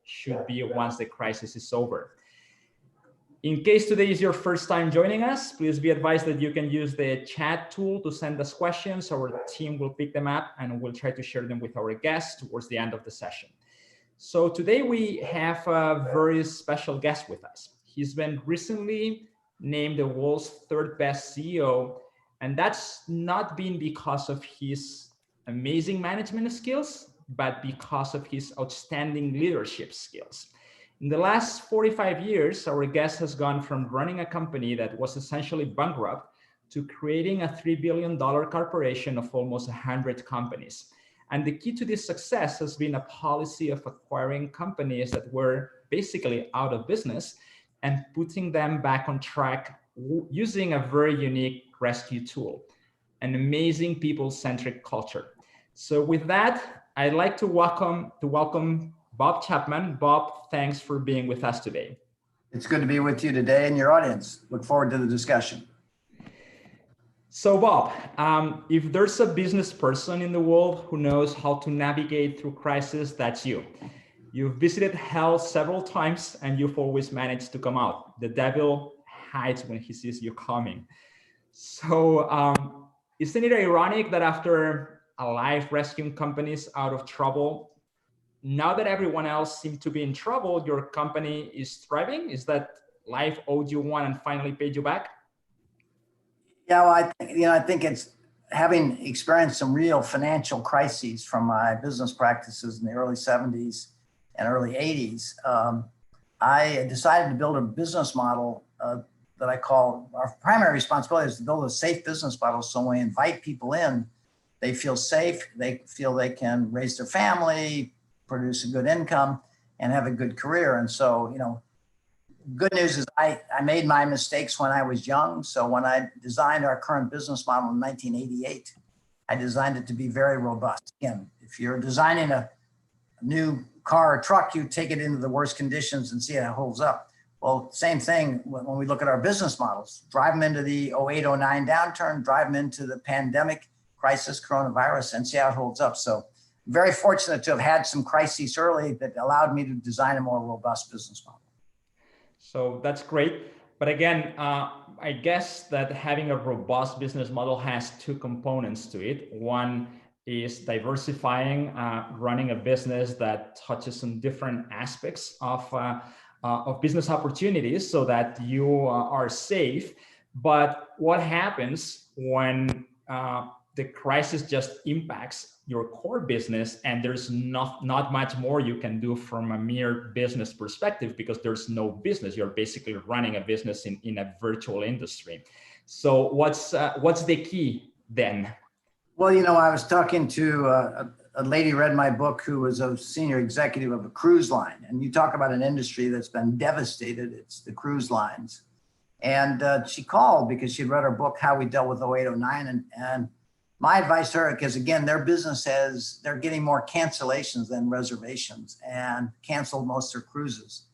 should be once the crisis is over. In case today is your first time joining us, please be advised that you can use the chat tool to send us questions. Our team will pick them up and we'll try to share them with our guests towards the end of the session. So today we have a very special guest with us. He's been recently named the world's third best CEO, and that's not been because of his amazing management skills, but because of his outstanding leadership skills. In the last 45 years, our guest has gone from running a company that was essentially bankrupt to creating a $3 billion corporation of almost 100 companies. And the key to this success has been a policy of acquiring companies that were basically out of business and putting them back on track using a very unique rescue tool, an amazing people-centric culture. So with that, I'd like to welcome Bob Chapman. Bob, thanks for being with us today. It's good to be with you today and your audience. Look forward to the discussion. So Bob, if there's a business person in the world who knows how to navigate through crisis, that's you. You've visited hell several times and you've always managed to come out. The devil hides when he sees you coming. So isn't it ironic that after a life rescuing companies out of trouble, now that everyone else seems to be in trouble, your company is thriving? Is that life owed you one and finally paid you back? Yeah, well, I think it's having experienced some real financial crises from my business practices in the early 70s and early 80s. I decided to build a business model that I call our primary responsibility is to build a safe business model. So when we invite people in, they feel safe, they feel they can raise their family, produce a good income, and have a good career. And so, good news is I made my mistakes when I was young. So when I designed our current business model in 1988, I designed it to be very robust. Again, if you're designing a new car or truck, you take it into the worst conditions and see how it holds up. Well, same thing when we look at our business models, drive them into the 08-09 downturn, drive them into the pandemic crisis, coronavirus, and see how it holds up. So very fortunate to have had some crises early that allowed me to design a more robust business model. So that's great. But again, I guess that having a robust business model has two components to it. One is diversifying, running a business that touches on different aspects of business opportunities so that you are safe. But what happens when the crisis just impacts your core business and there's not much more you can do from a mere business perspective because there's no business. You're basically running a business in a virtual industry. So what's the key then? Well, I was talking to a lady who read my book who was a senior executive of a cruise line. And you talk about an industry that's been devastated. It's the cruise lines. And she called because she'd read our book, How We Dealt with 08-09. And my advice to her, because again, their business they're getting more cancellations than reservations and canceled most of their cruises.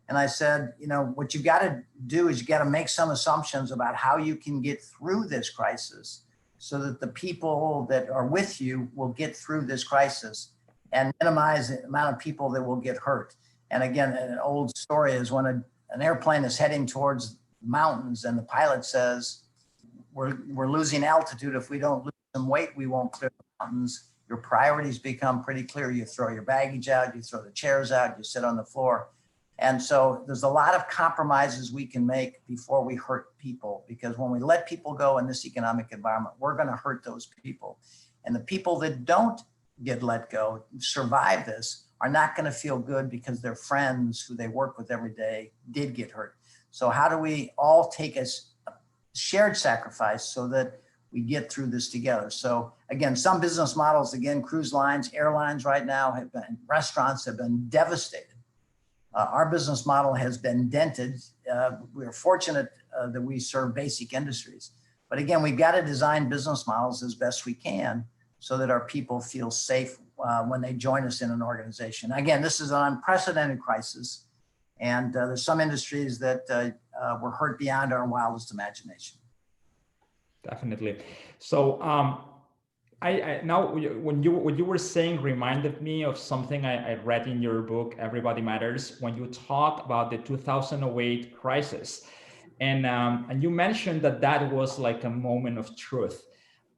And I said, what you got to do is you got to make some assumptions about how you can get through this crisis so that the people that are with you will get through this crisis and minimize the amount of people that will get hurt. And again, an old story is when an airplane is heading towards mountains and the pilot says, we're losing altitude. If we don't lose some weight, we won't clear the mountains. Your priorities become pretty clear. You throw your baggage out, you throw the chairs out, you sit on the floor. And so there's a lot of compromises we can make before we hurt people, because when we let people go in this economic environment, we're going to hurt those people. And the people that don't get let go, survive this, are not going to feel good because their friends who they work with every day did get hurt. So how do we all take a shared sacrifice so that we get through this together? So again, some business models, again, cruise lines, airlines right now have been, restaurants have been devastated. Our business model has been dented. We're fortunate that we serve basic industries. But again, we've got to design business models as best we can so that our people feel safe when they join us in an organization. Again, this is an unprecedented crisis. And there's some industries that were hurt beyond our wildest imagination. Definitely. So I now when what you were saying reminded me of something I read in your book, Everybody Matters, when you talk about the 2008 crisis, and you mentioned that that was like a moment of truth.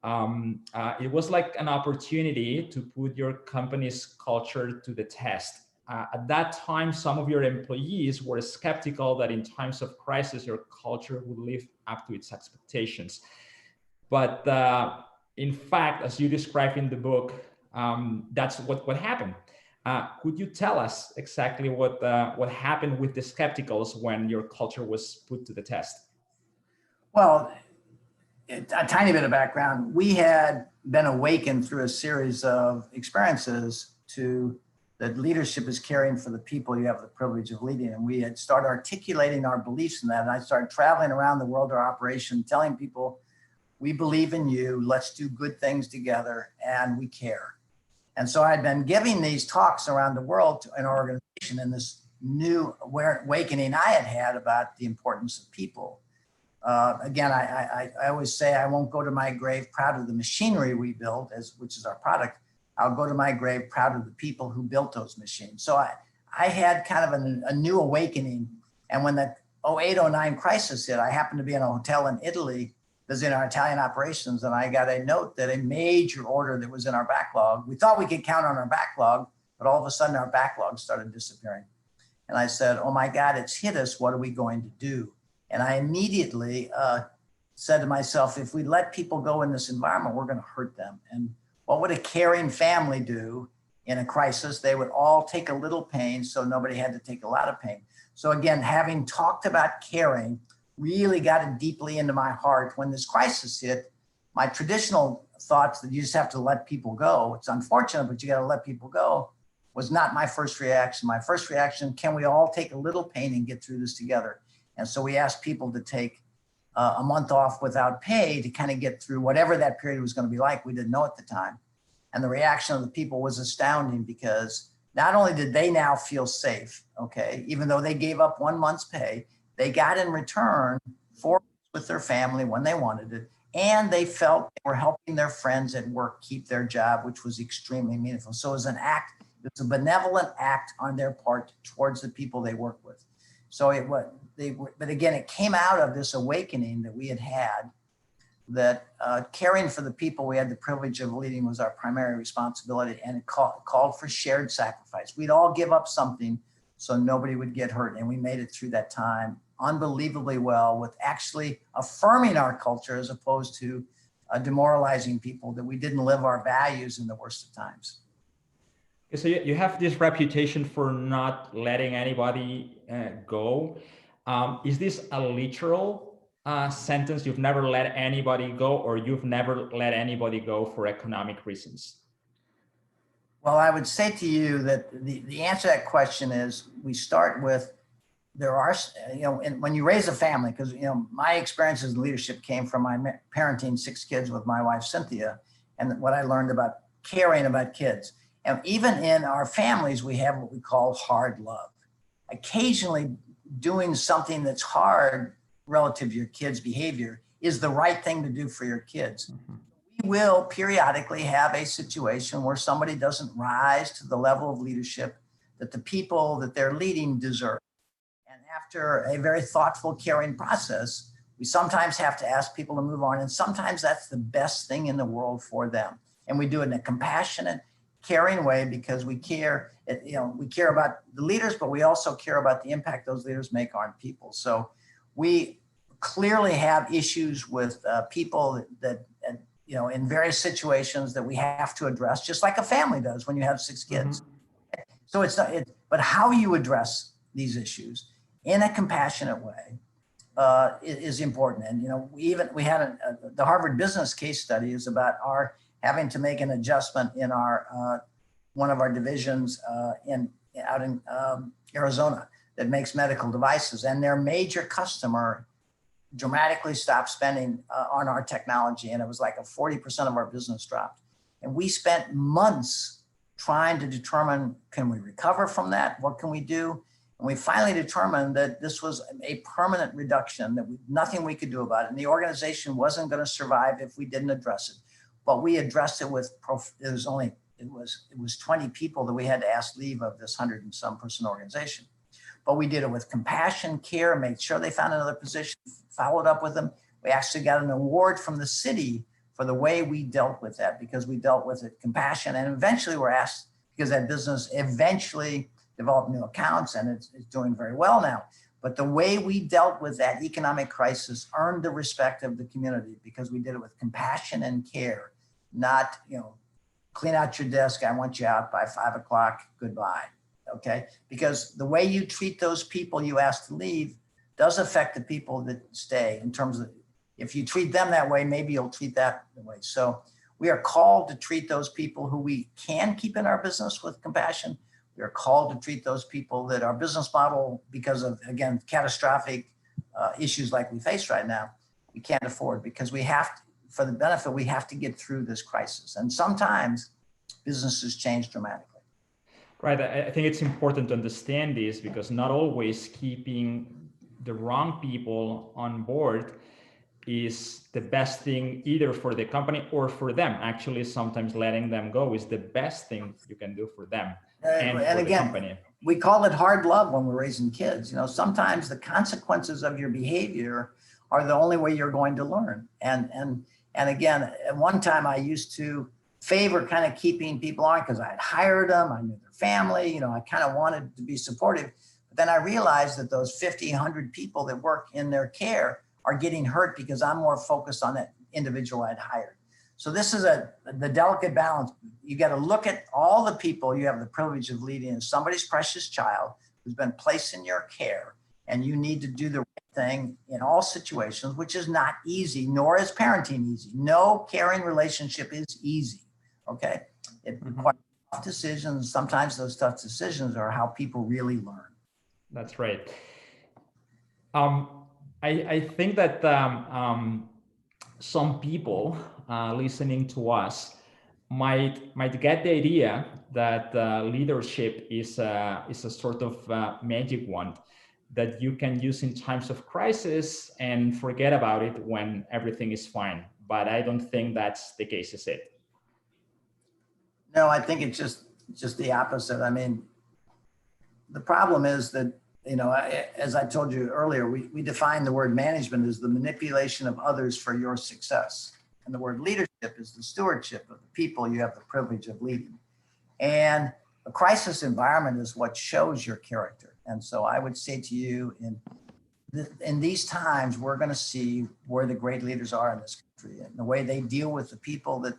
It was like an opportunity to put your company's culture to the test. At that time, some of your employees were skeptical that in times of crisis, your culture would live up to its expectations. But in fact, as you describe in the book, that's what happened. Could you tell us exactly what happened with the skepticals when your culture was put to the test? Well, a tiny bit of background. We had been awakened through a series of experiences to that leadership is caring for the people you have the privilege of leading. And we had started articulating our beliefs in that. And I started traveling around the world, our operation, telling people, we believe in you, let's do good things together, and we care. And so I'd been giving these talks around the world to an organization in this new awakening I had had about the importance of people. Again, I always say I won't go to my grave proud of the machinery we built, which is our product. I'll go to my grave proud of the people who built those machines. So I had kind of a new awakening. And when the 08-09 crisis hit, I happened to be in a hotel in Italy visiting our Italian operations, and I got a note that a major order that was in our backlog, we thought we could count on our backlog, but all of a sudden our backlog started disappearing. And I said, oh my God, it's hit us. What are we going to do? And I immediately said to myself, if we let people go in this environment, we're going to hurt them. And what would a caring family do in a crisis? They would all take a little pain so nobody had to take a lot of pain. So again, having talked about caring really got it deeply into my heart. When this crisis hit, my traditional thoughts that you just have to let people go, it's unfortunate, but you got to let people go, was not my first reaction. My first reaction, can we all take a little pain and get through this together? And so we asked people to take a month off without pay to kind of get through whatever that period was going to be like. We didn't know at the time. And the reaction of the people was astounding, because not only did they now feel safe, okay, even though they gave up 1 month's pay, they got in return 4 weeks with their family when they wanted it. And they felt they were helping their friends at work keep their job, which was extremely meaningful. So it was an act, it's a benevolent act on their part towards the people they work with. So it was, but again, it came out of this awakening that we had that caring for the people we had the privilege of leading was our primary responsibility, and it called for shared sacrifice. We'd all give up something so nobody would get hurt, and we made it through that time unbelievably well, with actually affirming our culture as opposed to demoralizing people, that we didn't live our values in the worst of times. So you have this reputation for not letting anybody go. Is this a literal sentence? You've never let anybody go, or you've never let anybody go for economic reasons? Well, I would say to you that the answer to that question is, we start with, there are, and when you raise a family, because, my experiences in leadership came from my parenting 6 kids with my wife, Cynthia, and what I learned about caring about kids. And even in our families, we have what we call hard love. Occasionally doing something that's hard relative to your kids' behavior is the right thing to do for your kids. Mm-hmm. We will periodically have a situation where somebody doesn't rise to the level of leadership that the people that they're leading deserve. And after a very thoughtful, caring process, we sometimes have to ask people to move on. And sometimes that's the best thing in the world for them. And we do it in a compassionate, caring way, because we care, we care about the leaders, but we also care about the impact those leaders make on people. So we clearly have issues with people that in various situations that we have to address, just like a family does when you have 6 kids. Mm-hmm. So it's not, but how you address these issues in a compassionate way is important. And we had the Harvard Business case study is about our having to make an adjustment in our one of our divisions out in Arizona that makes medical devices, and their major customer dramatically stopped spending on our technology, and it was like a 40% of our business dropped. And we spent months trying to determine, can we recover from that? What can we do? And we finally determined that this was a permanent reduction, that nothing we could do about it. And the organization wasn't going to survive if we didn't address it. but we addressed it with, it was 20 people that we had to ask leave of this 100 and some person organization. But we did it with compassion, care, made sure they found another position, followed up with them. We actually got an award from the city for the way we dealt with that, because we dealt with it compassion. And eventually we're asked, because that business eventually developed new accounts and it's doing very well now. But the way we dealt with that economic crisis earned the respect of the community, because we did it with compassion and care, not, clean out your desk, I want you out by 5 o'clock, goodbye. Okay, because the way you treat those people you ask to leave does affect the people that stay, in terms of, if you treat them that way, maybe you'll treat that way. So we are called to treat those people who we can keep in our business with compassion. We are called to treat those people that our business model, because of, again, catastrophic issues like we face right now, we can't afford, because we have to, for the benefit, we have to get through this crisis. And sometimes businesses change dramatically. Right. I think it's important to understand this, because not always keeping the wrong people on board is the best thing either for the company or for them. Actually, sometimes letting them go is the best thing you can do for them and for the company. We call it hard love when we're raising kids. Sometimes the consequences of your behavior are the only way you're going to learn. And again, at one time I used to favor kind of keeping people on because I had hired them, I knew their family, I kind of wanted to be supportive. But then I realized that those 50, 100 people that work in their care are getting hurt because I'm more focused on that individual I'd hired. So this is the delicate balance. You got to look at all the people you have the privilege of leading as somebody's precious child who's been placed in your care, and you need to do the right thing in all situations, which is not easy, nor is parenting easy. No caring relationship is easy. Okay, it requires tough decisions. Sometimes those tough decisions are how people really learn. That's right. I think that some people listening to us might get the idea that leadership is a sort of magic wand that you can use in times of crisis and forget about it when everything is fine. But I don't think that's the case, is it? No, I think it's just the opposite. I mean, the problem is that, as I told you earlier, we define the word management as the manipulation of others for your success. And the word leadership is the stewardship of the people you have the privilege of leading. And a crisis environment is what shows your character. And so I would say to you, in these times, we're going to see where the great leaders are in this country and the way they deal with the people that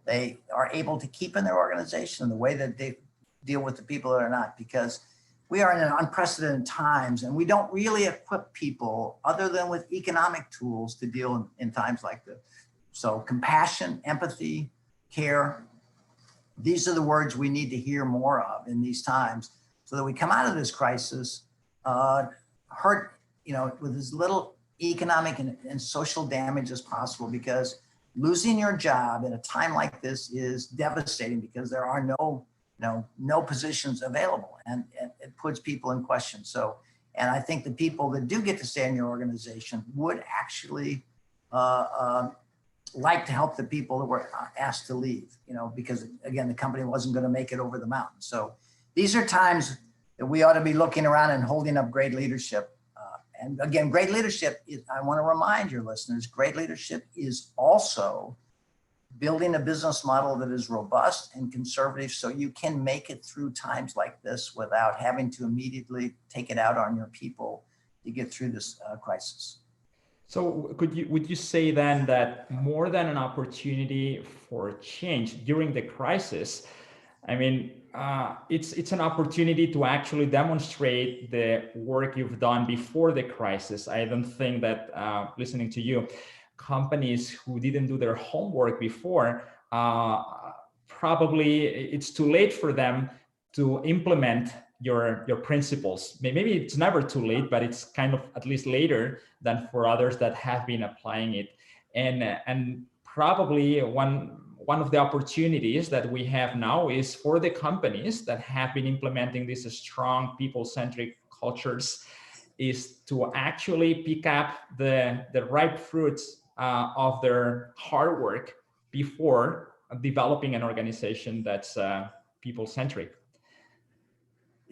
they are able to keep in their organization and the way that they deal with the people that are not, because we are in an unprecedented times and we don't really equip people other than with economic tools to deal in times like this. So compassion, empathy, care, these are the words we need to hear more of in these times so that we come out of this crisis hurt, with as little economic and social damage as possible, because losing your job in a time like this is devastating because there are no positions available, and it puts people in question. So, and I think the people that do get to stay in your organization would actually like to help the people that were asked to leave, because again, the company wasn't going to make it over the mountain. So these are times that we ought to be looking around and holding up great leadership. And again, great leadership is, I want to remind your listeners, great leadership is also building a business model that is robust and conservative so you can make it through times like this without having to immediately take it out on your people to get through this crisis. So would you say then that more than an opportunity for change during the crisis, I mean, it's an opportunity to actually demonstrate the work you've done before the crisis. I don't think that listening to you, companies who didn't do their homework before, probably it's too late for them to implement your principles. Maybe it's never too late, but it's kind of at least later than for others that have been applying it. And probably one of the opportunities that we have now is for the companies that have been implementing these strong people-centric cultures is to actually pick up the ripe fruits of their hard work before developing an organization that's people-centric?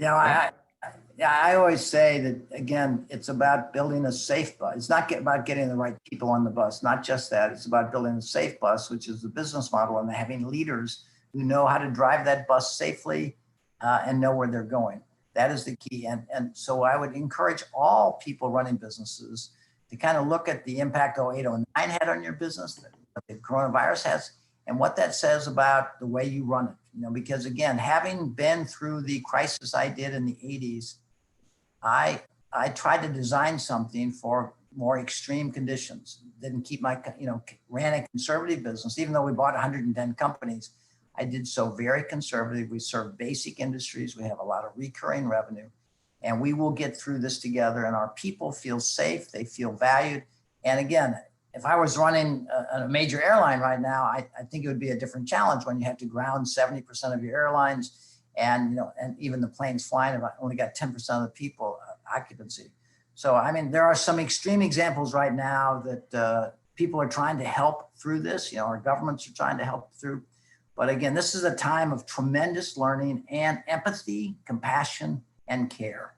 I always say that, again, it's about building a safe bus. It's not about getting the right people on the bus, not just that. It's about building a safe bus, which is the business model, and having leaders who know how to drive that bus safely and know where they're going. That is the key. And so I would encourage all people running businesses to kind of look at the impact 0809 had on your business, that the coronavirus has, and what that says about the way you run it. Because again, having been through the crisis I did in the 80s, I tried to design something for more extreme conditions. Didn't keep ran a conservative business, even though we bought 110 companies. I did so very conservative. We serve basic industries. We have a lot of recurring revenue, and we will get through this together. And our people feel safe. They feel valued. And again, if I was running a major airline right now, I think it would be a different challenge when you have to ground 70% of your airlines, and even the planes flying, I've only got 10% of the people occupancy. So I mean, there are some extreme examples right now that people are trying to help through this. Our governments are trying to help through. But again, this is a time of tremendous learning and empathy, compassion, and care.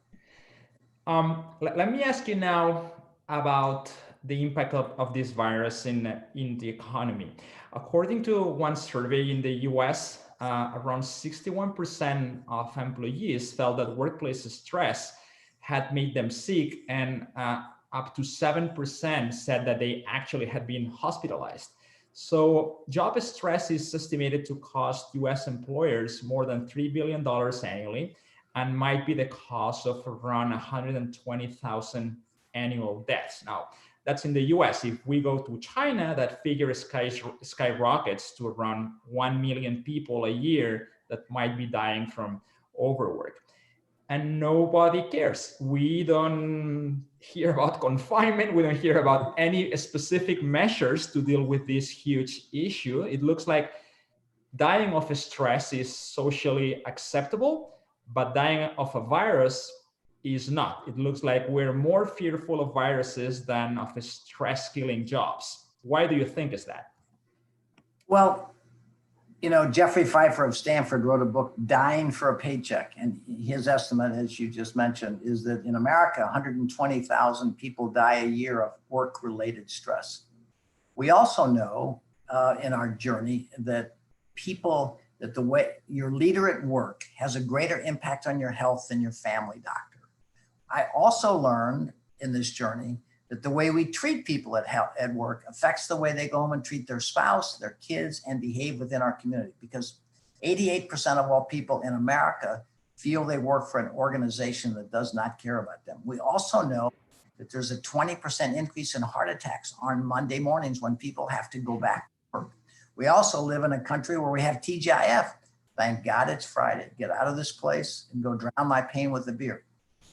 Let me ask you now about the impact of this virus in the economy. According to one survey in the US, around 61% of employees felt that workplace stress had made them sick, and up to 7% said that they actually had been hospitalized. So job stress is estimated to cost US employers more than $3 billion annually, and might be the cause of around 120,000 annual deaths. Now, that's in the US. If we go to China, that figure skyrockets to around 1 million people a year that might be dying from overwork. And nobody cares. We don't hear about confinement. We don't hear about any specific measures to deal with this huge issue. It looks like dying of stress is socially acceptable, but dying of a virus is not. It looks like we're more fearful of viruses than of stress-killing jobs. Why do you think is that? Well, Jeffrey Pfeiffer of Stanford wrote a book, Dying for a Paycheck. And his estimate, as you just mentioned, is that in America, 120,000 people die a year of work-related stress. We also know in our journey that the way your leader at work has a greater impact on your health than your family doctor. I also learned in this journey that the way we treat people at work affects the way they go home and treat their spouse, their kids, and behave within our community. Because 88% of all people in America feel they work for an organization that does not care about them. We also know that there's a 20% increase in heart attacks on Monday mornings when people have to go back to work. We also live in a country where we have TGIF. Thank God it's Friday. Get out of this place and go drown my pain with a beer.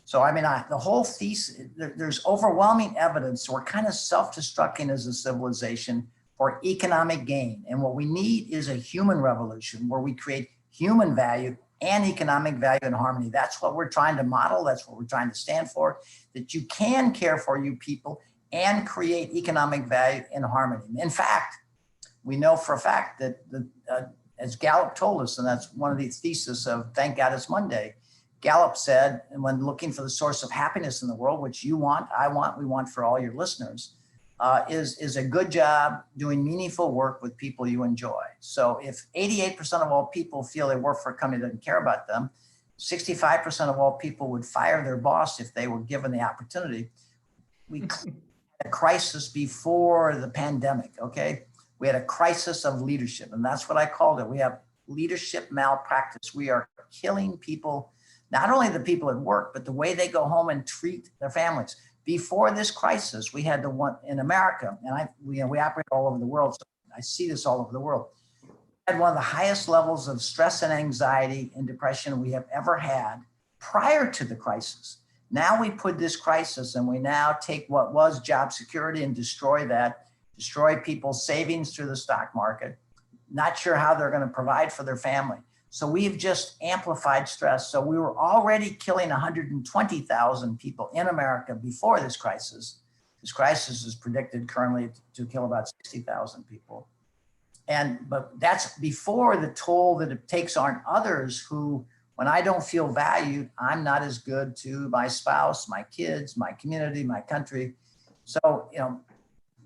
So, I mean, the whole thesis, there's overwhelming evidence. We're kind of self-destructing as a civilization for economic gain. And what we need is a human revolution where we create human value and economic value in harmony. That's what we're trying to model. That's what we're trying to stand for, that you can care for you people and create economic value in harmony. In fact, we know for a fact that, as Gallup told us, and that's one of the theses of Thank God It's Monday, Gallup said, and when looking for the source of happiness in the world, which you want, I want, we want for all your listeners, is a good job doing meaningful work with people you enjoy. So if 88% of all people feel they work for a company that doesn't care about them, 65% of all people would fire their boss if they were given the opportunity. We had a crisis before the pandemic, okay? We had a crisis of leadership, and that's what I called it. We have leadership malpractice. We are killing people, not only the people at work, but the way they go home and treat their families. Before this crisis, we had the one in America, and we operate all over the world, so I see this all over the world. We had one of the highest levels of stress and anxiety and depression we have ever had prior to the crisis. Now we put this crisis and we now take what was job security and destroy people's savings through the stock market, not sure how they're going to provide for their family. So we've just amplified stress. So we were already killing 120,000 people in America before this crisis. This crisis is predicted currently to kill about 60,000 people. But that's before the toll that it takes on others who, when I don't feel valued, I'm not as good to my spouse, my kids, my community, my country. So,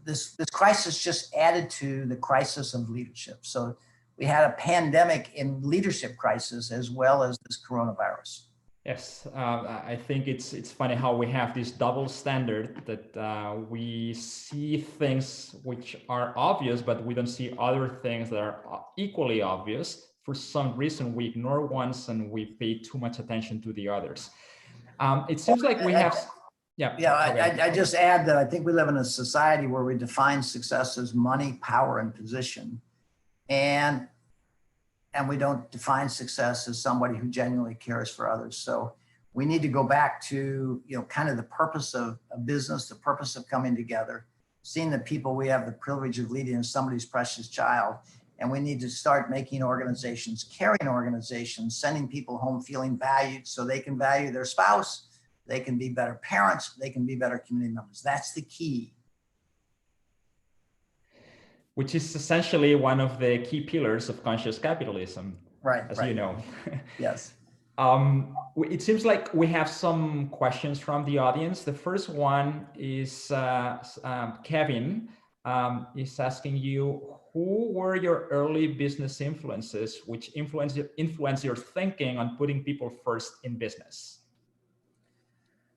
this crisis just added to the crisis of leadership. So we had a pandemic in leadership crisis as well as this coronavirus. Yes, I think it's funny how we have this double standard that we see things which are obvious, but we don't see other things that are equally obvious. For some reason, we ignore ones and we pay too much attention to the others. It seems like we have... I just add that I think we live in a society where we define success as money, power, and position. And we don't define success as somebody who genuinely cares for others. So we need to go back to, kind of the purpose of a business, the purpose of coming together, seeing the people we have the privilege of leading as somebody's precious child. And we need to start making organizations, caring organizations, sending people home feeling valued so they can value their spouse, they can be better parents, they can be better community members. That's the key. Which is essentially one of the key pillars of conscious capitalism, right? You know. Yes. It seems like we have some questions from the audience. The first one is Kevin is asking you, who were your early business influences which influence your thinking on putting people first in business?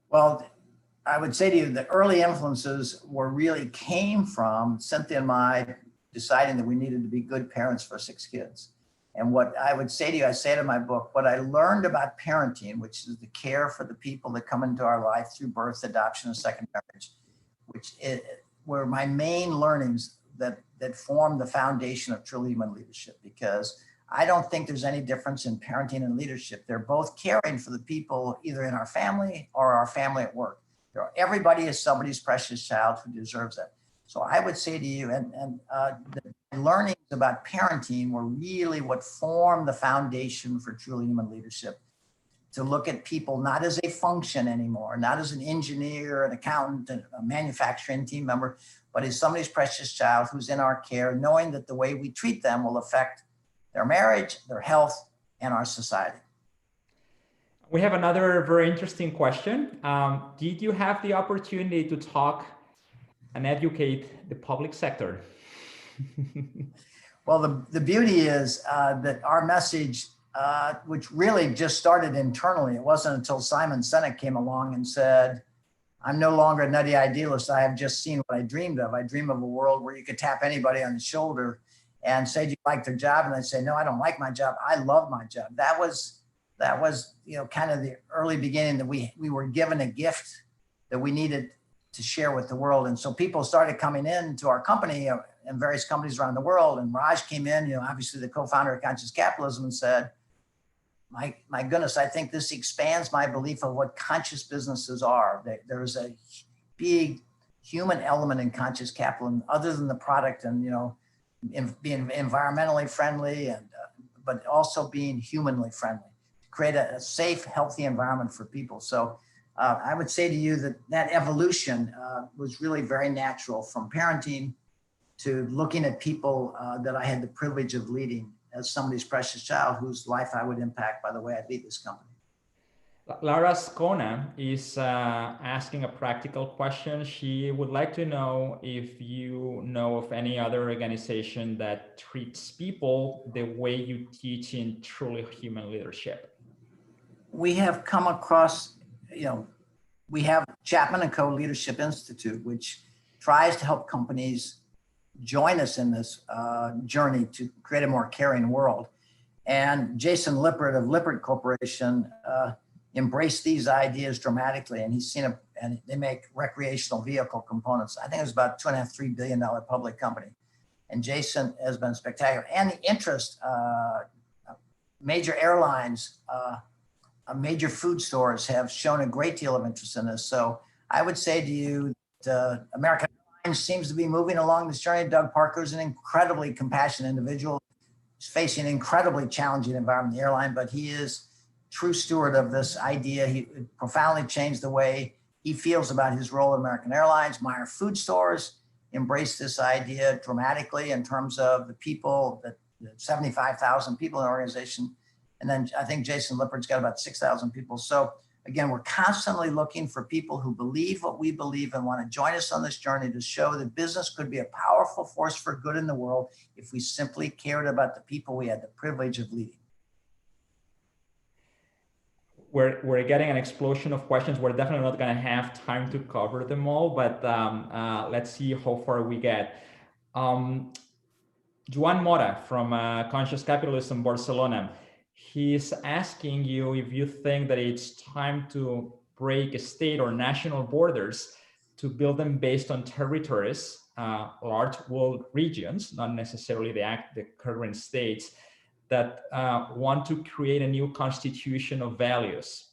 Well, I would say to you, the early influences came from Cynthia and I deciding that we needed to be good parents for 6 kids. And what I would say to you, I say it in my book, what I learned about parenting, which is the care for the people that come into our life through birth, adoption, and second marriage, were my main learnings that formed the foundation of truly human leadership. Because I don't think there's any difference in parenting and leadership. They're both caring for the people either in our family or our family at work. Everybody is somebody's precious child who deserves that. So I would say to you, the learnings about parenting were really what formed the foundation for truly human leadership. To look at people not as a function anymore, not as an engineer, an accountant, a manufacturing team member, but as somebody's precious child who's in our care, knowing that the way we treat them will affect their marriage, their health, and our society. We have another very interesting question. Did you have the opportunity to talk and educate the public sector? Well, the beauty is that our message, which really just started internally, it wasn't until Simon Sinek came along and said, I'm no longer a nutty idealist. I have just seen what I dreamed of. I dream of a world where you could tap anybody on the shoulder and say, do you like their job? And they say, no, I don't like my job. I love my job. That was, kind of the early beginning that we were given a gift that we needed to share with the world. And so people started coming in to our company and various companies around the world. And Raj came in, obviously the co-founder of Conscious Capitalism, and said, my goodness, I think this expands my belief of what conscious businesses are. There's a big human element in conscious capitalism other than the product and, being environmentally friendly and, but also being humanly friendly, to create a safe, healthy environment for people. So I would say to you that evolution was really very natural, from parenting to looking at people that I had the privilege of leading as somebody's precious child whose life I would impact by the way I lead this company. Lara Scona is asking a practical question. She would like to know if you know of any other organization that treats people the way you teach in truly human leadership. We have come across, we have Chapman & Co. Leadership Institute, which tries to help companies join us in this journey to create a more caring world. And Jason Lippert of Lippert Corporation embraced these ideas dramatically, and he's seen and they make recreational vehicle components. I think it was about $2.5–3 billion public company. And Jason has been spectacular. And the interest, major airlines, major food stores have shown a great deal of interest in this. So I would say to you that American Airlines seems to be moving along this journey. Doug Parker is an incredibly compassionate individual. He's facing an incredibly challenging environment in the airline, but he is true steward of this idea. He profoundly changed the way he feels about his role at American Airlines. Meyer Food Stores embraced this idea dramatically in terms of the people, the 75,000 people in the organization. And then I think Jason Lippard's got about 6,000 people. So again, we're constantly looking for people who believe what we believe and want to join us on this journey to show that business could be a powerful force for good in the world if we simply cared about the people we had the privilege of leading. We're getting an explosion of questions. We're definitely not going to have time to cover them all, but let's see how far we get. Joan Mora from Conscious Capitalism Barcelona, he's asking you if you think that it's time to break state or national borders to build them based on territories, large world regions, not necessarily the current states, that want to create a new constitution of values.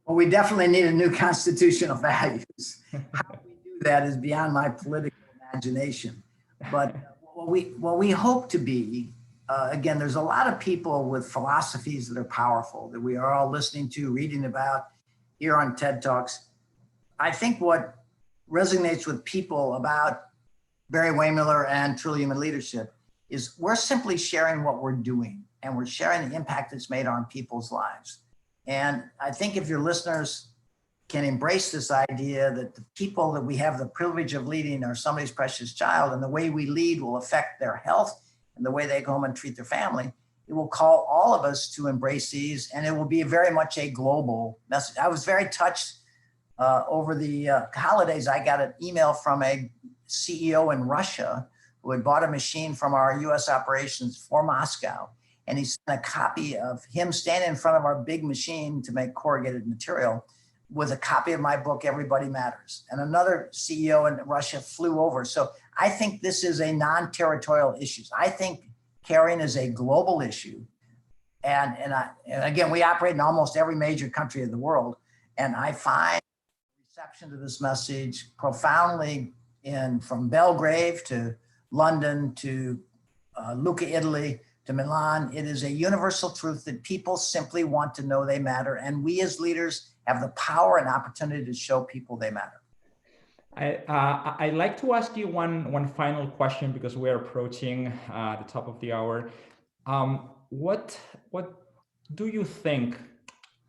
Well, we definitely need a new constitution of values. How we do that is beyond my political imagination. But what we hope to be, again, there's a lot of people with philosophies that are powerful that we are all listening to, reading about here on TED Talks. I think what resonates with people about Barry-Wehmiller and Truly Human Leadership is we're simply sharing what we're doing, and we're sharing the impact it's made on people's lives. And I think if your listeners can embrace this idea that the people that we have the privilege of leading are somebody's precious child, and the way we lead will affect their health and the way they go home and treat their family, it will call all of us to embrace these, and it will be very much a global message. I was very touched over the holidays. I got an email from a CEO in Russia who had bought a machine from our US operations for Moscow. And he sent a copy of him standing in front of our big machine to make corrugated material with a copy of my book, Everybody Matters. And another CEO in Russia flew over. So I think this is a non-territorial issue. I think caring is a global issue. And again, we operate in almost every major country of the world. And I find reception to this message profoundly from Belgrade to London to Lucca, Italy, to Milan. It is a universal truth that people simply want to know they matter. And we as leaders have the power and opportunity to show people they matter. I'd like to ask you one final question because we're approaching the top of the hour. What do you think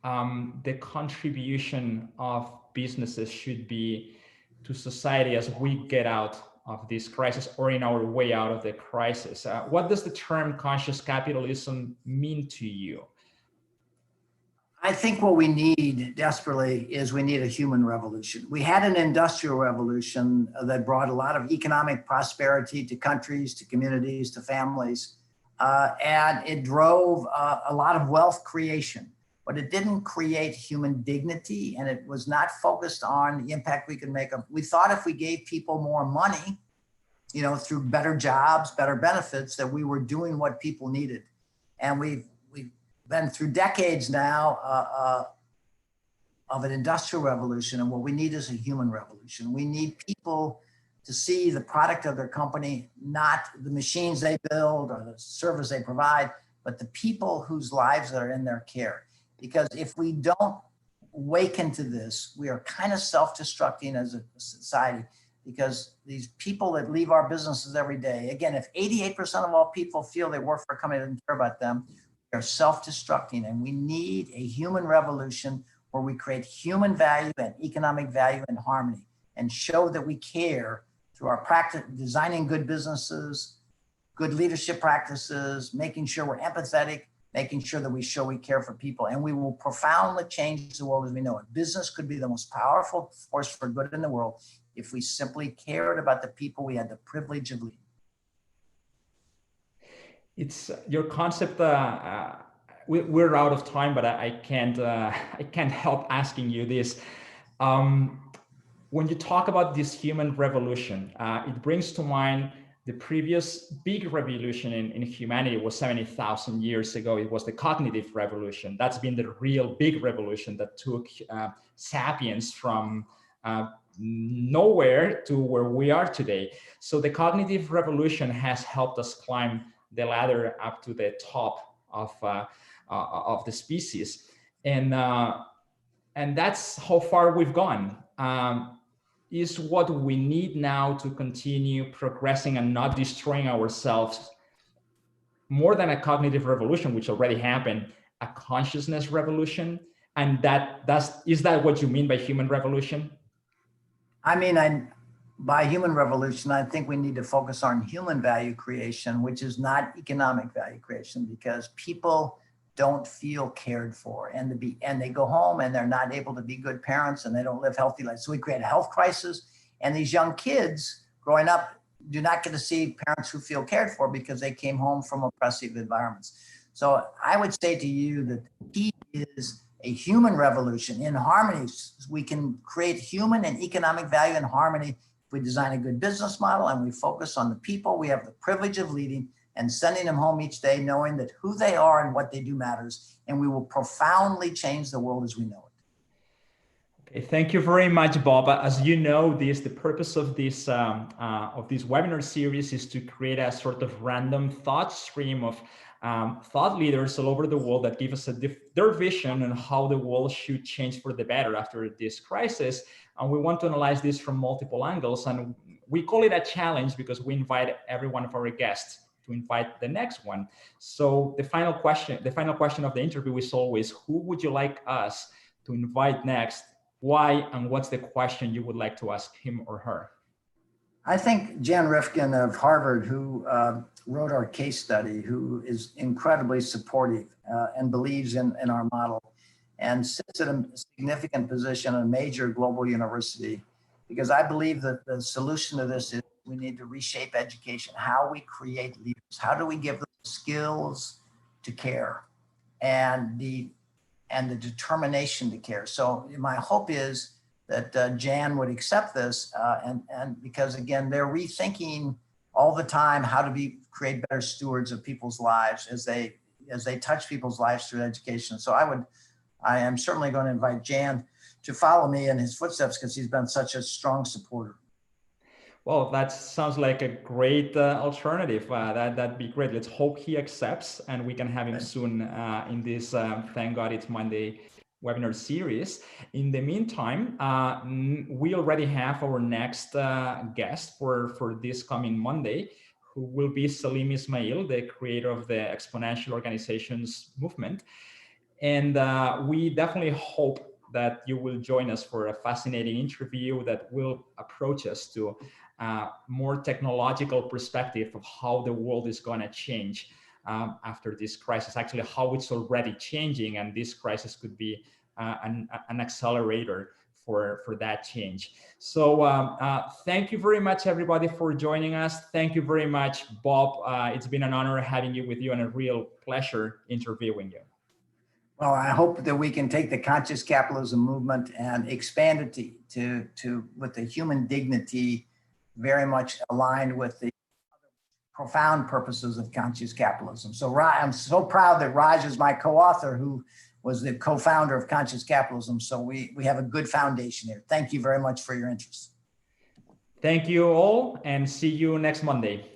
the contribution of businesses should be to society as we get out of this crisis or in our way out of the crisis? What does the term conscious capitalism mean to you? I think what we need desperately is we need a human revolution. We had an industrial revolution that brought a lot of economic prosperity to countries, to communities, to families, and it drove a lot of wealth creation. But it didn't create human dignity, and it was not focused on the impact we could make. We thought if we gave people more money, through better jobs, better benefits, that we were doing what people needed. And we've been through decades now of an industrial revolution, and what we need is a human revolution. We need people to see the product of their company, not the machines they build or the service they provide, but the people whose lives are in their care. Because if we don't awaken to this, we are kind of self-destructing as a society, because these people that leave our businesses every day, again, if 88% of all people feel they work for a company that doesn't care about them, we are self-destructing. And we need a human revolution where we create human value and economic value and harmony and show that we care through our practice, designing good businesses, good leadership practices, making sure we're empathetic, making sure that we show we care for people, and we will profoundly change the world as we know it. Business could be the most powerful force for good in the world if we simply cared about the people we had the privilege of leading. It's your concept. We're out of time, but I can't help asking you this. When you talk about this human revolution, it brings to mind the previous big revolution in humanity was 70,000 years ago. It was the cognitive revolution. That's been the real big revolution that took sapiens from nowhere to where we are today. So the cognitive revolution has helped us climb the ladder up to the top of the species, and that's how far we've gone. is what we need now to continue progressing and not destroying ourselves. More than a cognitive revolution, which already happened, a consciousness revolution. And is that what you mean by human revolution? I mean, by human revolution, I think we need to focus on human value creation, which is not economic value creation, because people don't feel cared for, and they go home and they're not able to be good parents, and they don't live healthy lives. So we create a health crisis, and these young kids growing up do not get to see parents who feel cared for because they came home from oppressive environments. So I would say to you that he is a human revolution in harmony. We can create human and economic value in harmony if we design a good business model and we focus on the people we have the privilege of leading and sending them home each day, knowing that who they are and what they do matters, and we will profoundly change the world as we know it. Okay, thank you very much, Bob. As you know, the purpose of this webinar series is to create a sort of random thought stream of thought leaders all over the world that give us their vision on how the world should change for the better after this crisis. And we want to analyze this from multiple angles. And we call it a challenge because we invite every one of our guests to invite the next one. So the final question of the interview is always, who would you like us to invite next? Why? And what's the question you would like to ask him or her? I think Jan Rifkin of Harvard, who wrote our case study, who is incredibly supportive and believes in our model, and sits at a significant position in a major global university, because I believe that the solution to this is we need to reshape education, how we create leaders, how do we give them skills to care and the determination to care. So my hope is that Jan would accept this, and because again, they're rethinking all the time how to create better stewards of people's lives as they touch people's lives through education. So I am certainly going to invite Jan to follow me in his footsteps because he's been such a strong supporter. Well, that sounds like a great alternative. That'd be great. Let's hope he accepts, and we can have him soon in this Thank God It's Monday webinar series. In the meantime, we already have our next guest for this coming Monday, who will be Salim Ismail, the creator of the Exponential Organizations movement. And we definitely hope that you will join us for a fascinating interview that will approach us to more technological perspective of how the world is going to change after this crisis, actually how it's already changing, and this crisis could be an accelerator for that change. So thank you very much, everybody, for joining us. Thank you very much, Bob. It's been an honor having you with you and a real pleasure interviewing you. Well, I hope that we can take the conscious capitalism movement and expand it to with the human dignity very much aligned with the profound purposes of conscious capitalism. So I'm so proud that Raj is my co-author, who was the co-founder of Conscious Capitalism. So we have a good foundation here. Thank you very much for your interest. Thank you all, and see you next Monday.